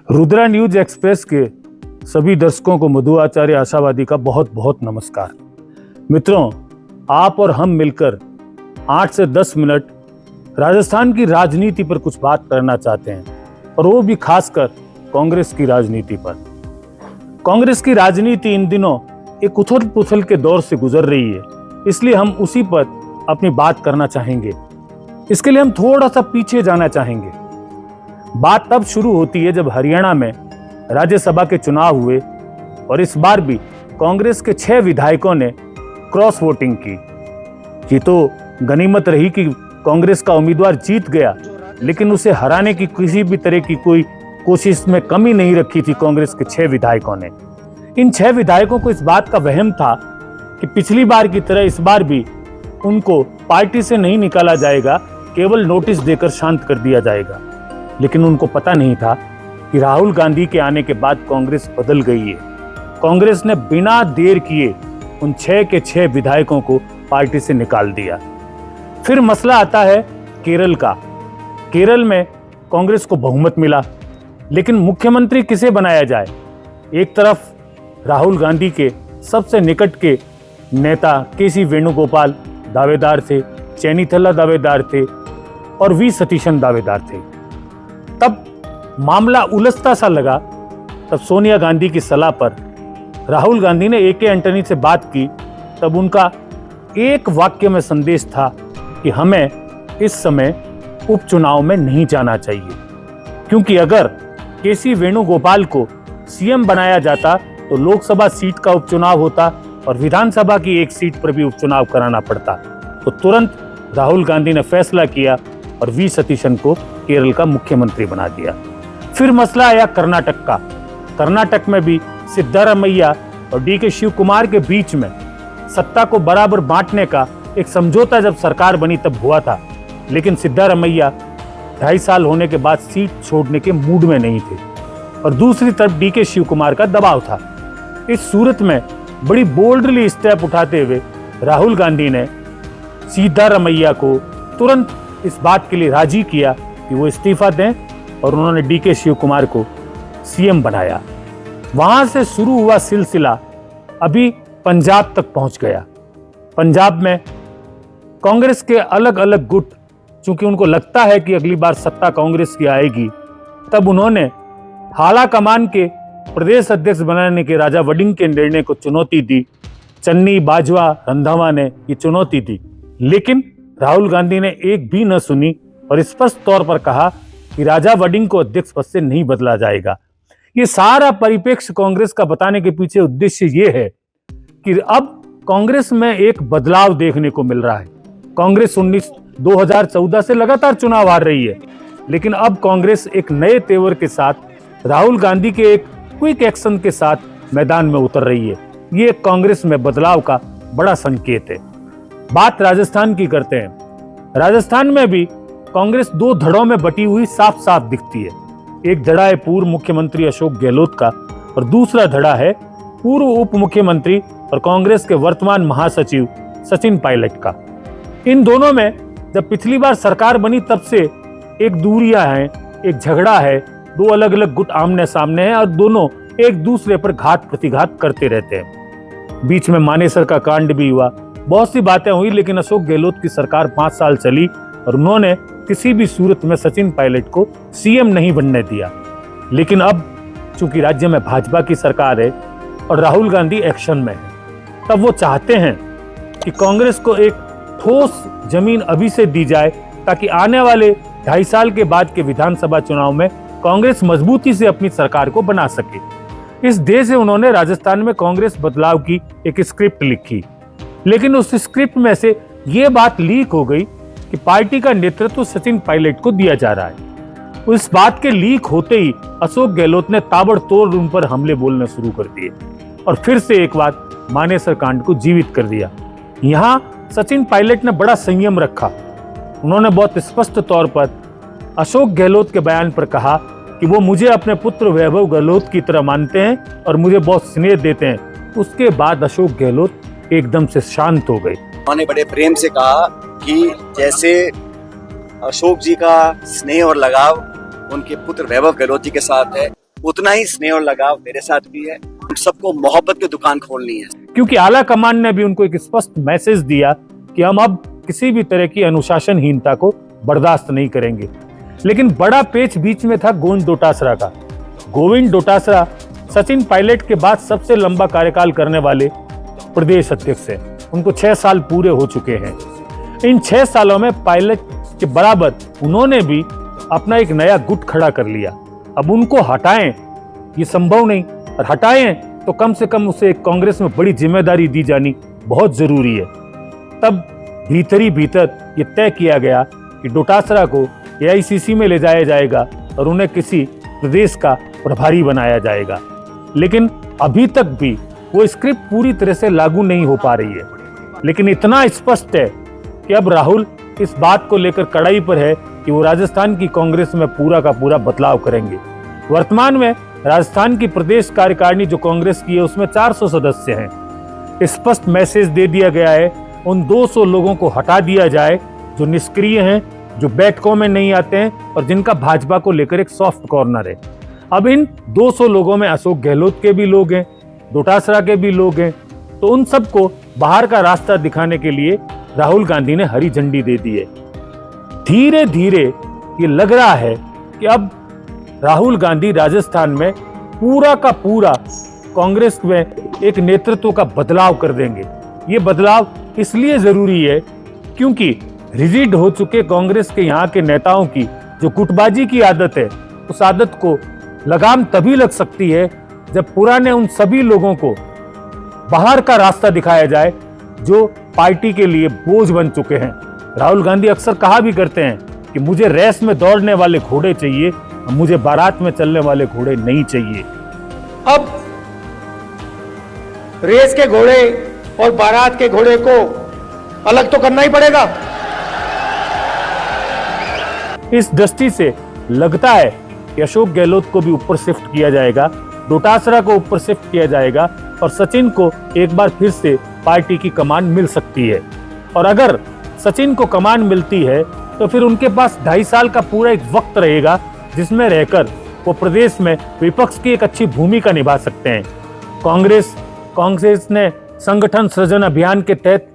Rudra news express के सभी दर्शकों को मधु आचार्य आशावादी का बहुत बहुत नमस्कार। मित्रों, आप और हम मिलकर 8 से 10 मिनट राजस्थान की राजनीति पर कुछ बात करना चाहते हैं, और वो भी खासकर कांग्रेस की राजनीति पर। कांग्रेस की राजनीति इन दिनों एक उथल पुथल के दौर से गुजर रही है, इसलिए हम उसी पर अपनी बात करना चाहेंगे। इसके लिए हम थोड़ा सा पीछे जाना चाहेंगे। बात तब शुरू होती है जब हरियाणा में राज्यसभा के चुनाव हुए और इस बार भी कांग्रेस के 6 विधायकों ने क्रॉस वोटिंग की। ये तो गनीमत रही कि कांग्रेस का उम्मीदवार जीत गया, लेकिन उसे हराने की किसी भी तरह की कोई कोशिश में कमी नहीं रखी थी कांग्रेस के 6 विधायकों ने। इन 6 विधायकों को इस बात का वहम था कि पिछली बार की तरह इस बार भी उनको पार्टी से नहीं निकाला जाएगा, केवल नोटिस देकर शांत कर दिया जाएगा। लेकिन उनको पता नहीं था कि राहुल गांधी के आने के बाद कांग्रेस बदल गई है। कांग्रेस ने बिना देर किए उन 6 के 6 विधायकों को पार्टी से निकाल दिया। फिर मसला आता है केरल का। केरल में कांग्रेस को बहुमत मिला, लेकिन मुख्यमंत्री किसे बनाया जाए? एक तरफ राहुल गांधी के सबसे निकट के नेता केसी वेणुगोपाल दावेदार थे, चैनी थल्ला दावेदार थे और वी सतीशन दावेदार थे। तब मामला उलझता सा लगा। तब सोनिया गांधी की सलाह पर राहुल गांधी ने ए.के. एंटनी से बात की। तब उनका एक वाक्य में संदेश था कि हमें इस समय उपचुनाव में नहीं जाना चाहिए, क्योंकि अगर केसी वेणुगोपाल को सीएम बनाया जाता तो लोकसभा सीट का उपचुनाव होता और विधानसभा की एक सीट पर भी उपचुनाव कराना पड़ता। तो तुरंत राहुल गांधी ने फैसला किया और वी सतीशन को केरल का मुख्यमंत्री बना दिया। फिर मसला आया कर्नाटक का। कर्नाटक में भी सिद्धारमैया और डी.के. शिव कुमार के बीच में सत्ता को बराबर बांटने का एक समझौता जब सरकार बनी तब हुआ था, लेकिन सिद्धारमैया 2.5 साल होने के बाद सीट छोड़ने के मूड में नहीं थे और दूसरी तरफ डी.के. शिव कुमार का दबाव था। इस सूरत में बड़ी बोल्डली स्टेप उठाते हुए राहुल गांधी ने सिद्धारमैया को तुरंत इस बात के लिए राजी किया कि वो इस्तीफा दें और उन्होंने डी.के. शिव कुमार को सीएम बनाया। वहां से शुरू हुआ सिलसिला अभी पंजाब तक पहुंच गया। पंजाब में कांग्रेस के अलग अलग गुट, चूंकि उनको लगता है कि अगली बार सत्ता कांग्रेस की आएगी, तब उन्होंने हाला कमान के प्रदेश अध्यक्ष बनाने के राजा वडिंग के निर्णय को चुनौती दी। चन्नी, बाजवा, रंधावा ने ये चुनौती दी, लेकिन राहुल गांधी ने एक भी न सुनी और स्पष्ट तौर पर कहा कि राजा वडिंग को अध्यक्ष पद से नहीं बदला जाएगा। ये सारा परिप्रेक्ष्य कांग्रेस का बताने के पीछे उद्देश्य ये है कि अब कांग्रेस में एक बदलाव देखने को मिल रहा है। कांग्रेस 2014 से लगातार चुनाव हार रही है, लेकिन अब कांग्रेस एक नए तेवर के साथ राहुल गांधी के एक क्विक एक्शन के साथ मैदान में उतर रही है। ये कांग्रेस में बदलाव का बड़ा संकेत है। बात राजस्थान की करते हैं। राजस्थान में भी कांग्रेस 2 धड़ों में बटी हुई साफ साफ दिखती है। एक धड़ा है पूर्व मुख्यमंत्री अशोक गहलोत का और दूसरा धड़ा है पूर्व उप मुख्यमंत्री और कांग्रेस के वर्तमान महासचिव सचिन पायलट का। इन दोनों में जब पिछली बार सरकार बनी तब से एक दूरियां हैं, एक झगड़ा है, 2 अलग अलग गुट आमने सामने हैं और दोनों एक दूसरे पर घात प्रतिघात करते रहते हैं। बीच में मानेसर का कांड भी हुआ, बहुत सी बातें हुई, लेकिन अशोक गहलोत की सरकार 5 साल चली और उन्होंने किसी भी सूरत में सचिन पायलट को सीएम नहीं बनने दिया। लेकिन अब चूंकि राज्य में भाजपा की सरकार है और राहुल गांधी एक्शन में है, तब वो चाहते हैं कि कांग्रेस को एक ठोस जमीन अभी से दी जाए, ताकि आने वाले 2.5 साल के बाद के विधानसभा चुनाव में कांग्रेस मजबूती से अपनी सरकार को बना सके। इस ध्येय से उन्होंने राजस्थान में कांग्रेस बदलाव की एक स्क्रिप्ट लिखी, लेकिन उस स्क्रिप्ट में से ये बात लीक हो गई कि पार्टी का नेतृत्व सचिन पायलट को दिया जा रहा है। उस बात के लीक होते ही अशोक गहलोत ने ताबड़तोड़ उन पर हमले बोलने शुरू कर दिए और फिर से एक बार मानेसर कांड को जीवित कर दिया। यहाँ सचिन पायलट ने बड़ा संयम रखा। उन्होंने बहुत स्पष्ट तौर पर अशोक गहलोत के बयान पर कहा कि वो मुझे अपने पुत्र वैभव गहलोत की तरह मानते हैं और मुझे बहुत स्नेह देते हैं। उसके बाद अशोक गहलोत एकदम से शांत हो गए। उन्होंने बड़े प्रेम से कहा कि जैसे अशोक जी का स्नेह और लगाव उनके पुत्र वैभव गहलोत जी के साथ है, उतना ही स्नेह और लगाव मेरे साथ भी है। हम सबको मोहब्बत की दुकान खोलनी है, क्योंकि आला कमान ने भी उनको एक स्पष्ट मैसेज दिया कि हम अब किसी भी तरह की अनुशासनहीनता को बर्दाश्त नहीं करेंगे। लेकिन बड़ा पेच बीच में था गोविंद डोटासरा का। गोविंद डोटासरा सचिन पायलट के बाद सबसे लंबा कार्यकाल करने वाले प्रदेश अध्यक्ष हैं। उनको 6 साल पूरे हो चुके हैं। इन 6 सालों में पायलट के बराबर उन्होंने भी अपना एक नया गुट खड़ा कर लिया। अब उनको हटाएं ये संभव नहीं, और हटाएं तो कम से कम उसे कांग्रेस में बड़ी जिम्मेदारी दी जानी बहुत जरूरी है। तब भीतर ही भीतर ये तय किया गया कि डोटासरा को एआईसीसी में ले जाया जाएगा और उन्हें किसी प्रदेश का प्रभारी बनाया जाएगा। लेकिन अभी तक भी वो स्क्रिप्ट पूरी तरह से लागू नहीं हो पा रही है। लेकिन इतना स्पष्ट है कि अब राहुल इस बात को लेकर कड़ाई पर है कि वो राजस्थान की कांग्रेस में पूरा का पूरा बदलाव करेंगे। वर्तमान में राजस्थान की प्रदेश कार्यकारिणी जो कांग्रेस की है उसमें 400 सदस्य हैं। स्पष्ट मैसेज दे दिया गया है उन 200 लोगों को हटा दिया जाए जो निष्क्रिय हैं, जो बैठकों में नहीं आते हैं और जिनका भाजपा को लेकर एक सॉफ्ट कॉर्नर है। अब इन 200 लोगों में अशोक गहलोत के भी लोग हैं, डोटासरा के भी लोग हैं, तो उन सबको बाहर का रास्ता दिखाने के लिए राहुल गांधी ने हरी झंडी दे दी है। धीरे धीरे ये लग रहा है कि अब राहुल गांधी राजस्थान में पूरा का पूरा कांग्रेस में एक नेतृत्व का बदलाव कर देंगे। ये बदलाव इसलिए जरूरी है क्योंकि रिजिड हो चुके कांग्रेस के यहाँ के नेताओं की जो गुटबाजी की आदत है, उस आदत को लगाम तभी लग सकती है जब पुराने उन सभी लोगों को बाहर का रास्ता दिखाया जाए जो पार्टी के लिए बोझ बन चुके हैं। राहुल गांधी अक्सर कहा भी करते हैं कि मुझे रेस में दौड़ने वाले घोड़े चाहिए, मुझे बारात में चलने वाले घोड़े नहीं चाहिए। अब रेस के घोड़े और बारात के घोड़े को अलग तो करना ही पड़ेगा। इस दृष्टि से लगता है कि अशोक गहलोत को भी ऊपर शिफ्ट किया जाएगा, डोटासरा को ऊपर शिफ्ट किया जाएगा और सचिन को एक बार फिर से पार्टी की कमान मिल सकती है। और अगर सचिन को कमान मिलती है तो फिर उनके पास 2.5 साल का पूरा एक वक्त रहेगा जिसमें रहकर वो प्रदेश में विपक्ष की एक अच्छी भूमिका निभा सकते हैं। कांग्रेस ने संगठन सृजन अभियान के तहत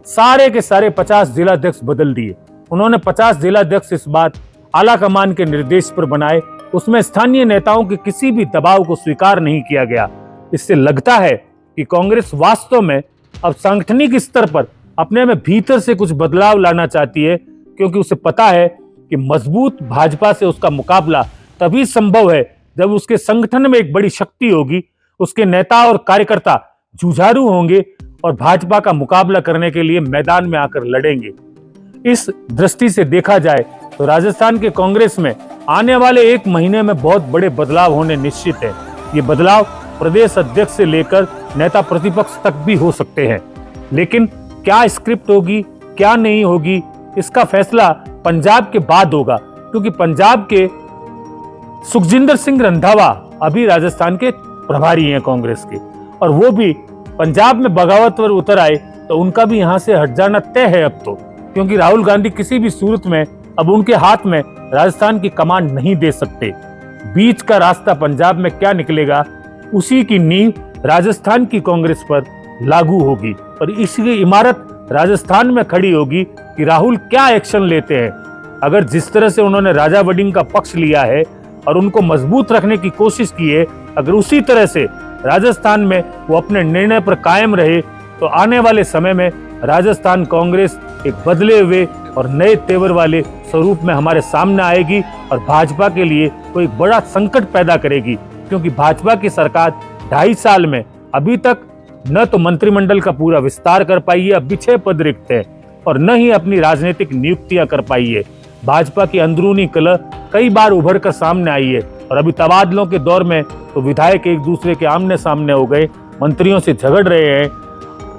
सारे के सारे 50 जिलाध्यक्ष बदल दिए। उन्होंने 50 जिलाध्यक्ष इस बात आला कमान के निर्देश पर बनाए, उसमें स्थानीय नेताओं के किसी भी दबाव को स्वीकार नहीं किया गया। इससे लगता है कि कांग्रेस वास्तव में अब सांगठनिक स्तर पर अपने में भीतर से कुछ बदलाव लाना चाहती है, क्योंकि उसे पता है कि मजबूत भाजपा से उसका मुकाबला तभी संभव है जब उसके संगठन में एक बड़ी शक्ति होगी, उसके नेता और कार्यकर्ता जुझारू होंगे और भाजपा का मुकाबला करने के लिए मैदान में आकर लड़ेंगे। इस दृष्टि से देखा जाए तो राजस्थान के कांग्रेस में आने वाले 1 महीने में बहुत बड़े बदलाव होने निश्चित है। ये बदलाव प्रदेश अध्यक्ष से लेकर नेता प्रतिपक्ष तक भी हो सकते हैं। लेकिन क्या स्क्रिप्ट होगी, क्या नहीं होगी, इसका फैसला पंजाब के बाद होगा, क्योंकि पंजाब के सुखजिंदर सिंह रंधावा अभी राजस्थान के प्रभारी हैं कांग्रेस के, और वो भी पंजाब में बगावत पर उतर आए तो उनका भी यहां से हट जाना तय है अब तो, क्योंकि राहुल गांधी किसी भी सूरत में अब उनके हाथ में राजस्थान की कमान नहीं दे सकते। बीच का रास्ता पंजाब में क्या निकलेगा, उसी की नींव राजस्थान की कांग्रेस पर लागू होगी और इसकी इमारत राजस्थान में खड़ी होगी कि राहुल क्या एक्शन लेते हैं। अगर जिस तरह से उन्होंने राजा वडिंग का पक्ष लिया है और उनको मजबूत रखने की कोशिश की है, अगर उसी तरह से राजस्थान में वो अपने निर्णय पर कायम रहे तो आने वाले समय में राजस्थान कांग्रेस एक बदले हुए और नए तेवर वाले स्वरूप में हमारे सामने आएगी और भाजपा के लिए वो एक बड़ा संकट पैदा करेगी, क्योंकि भाजपा की सरकार 2.5 साल में अभी तक न तो मंत्रिमंडल का पूरा विस्तार कर पाई है, अब भी 6 पद रिक्त है, और न ही अपनी राजनीतिक नियुक्तियां कर पाई है। भाजपा की अंदरूनी कलह कई बार उभर कर सामने आई है और अभी तबादलों के दौर में तो विधायक एक दूसरे के आमने सामने हो गए, मंत्रियों से झगड़ रहे हैं।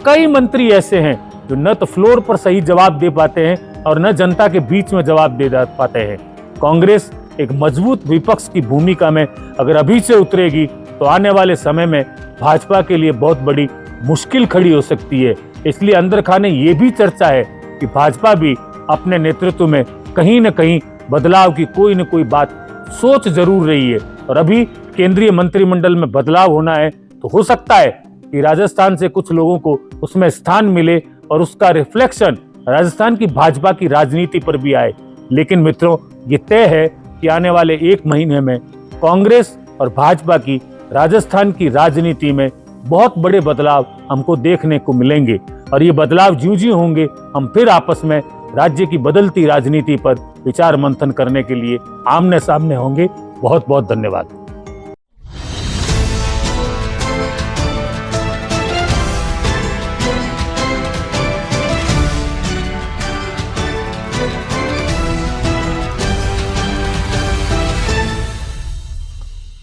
कई मंत्री ऐसे हैं जो न तो फ्लोर पर सही जवाब दे पाते हैं और न जनता के बीच में जवाब दे पाते हैं। कांग्रेस एक मजबूत विपक्ष की भूमिका में अगर अभी से उतरेगी तो आने वाले समय में भाजपा के लिए बहुत बड़ी मुश्किल खड़ी हो सकती है। इसलिए अंदर खाने ये भी चर्चा है कि भाजपा भी अपने नेतृत्व में कहीं न कहीं बदलाव की कोई न कोई बात सोच जरूर रही है और अभी केंद्रीय मंत्रिमंडल में बदलाव होना है तो हो सकता है कि राजस्थान से कुछ लोगों को उसमें स्थान मिले और उसका रिफ्लेक्शन राजस्थान की भाजपा की राजनीति पर भी आए। लेकिन मित्रों, ये तय है कि आने वाले 1 महीने में कांग्रेस और भाजपा की राजस्थान की राजनीति में बहुत बड़े बदलाव हमको देखने को मिलेंगे और ये बदलाव ज्यों-ज्यों होंगे हम फिर आपस में राज्य की बदलती राजनीति पर विचार मंथन करने के लिए आमने सामने होंगे। बहुत बहुत धन्यवाद।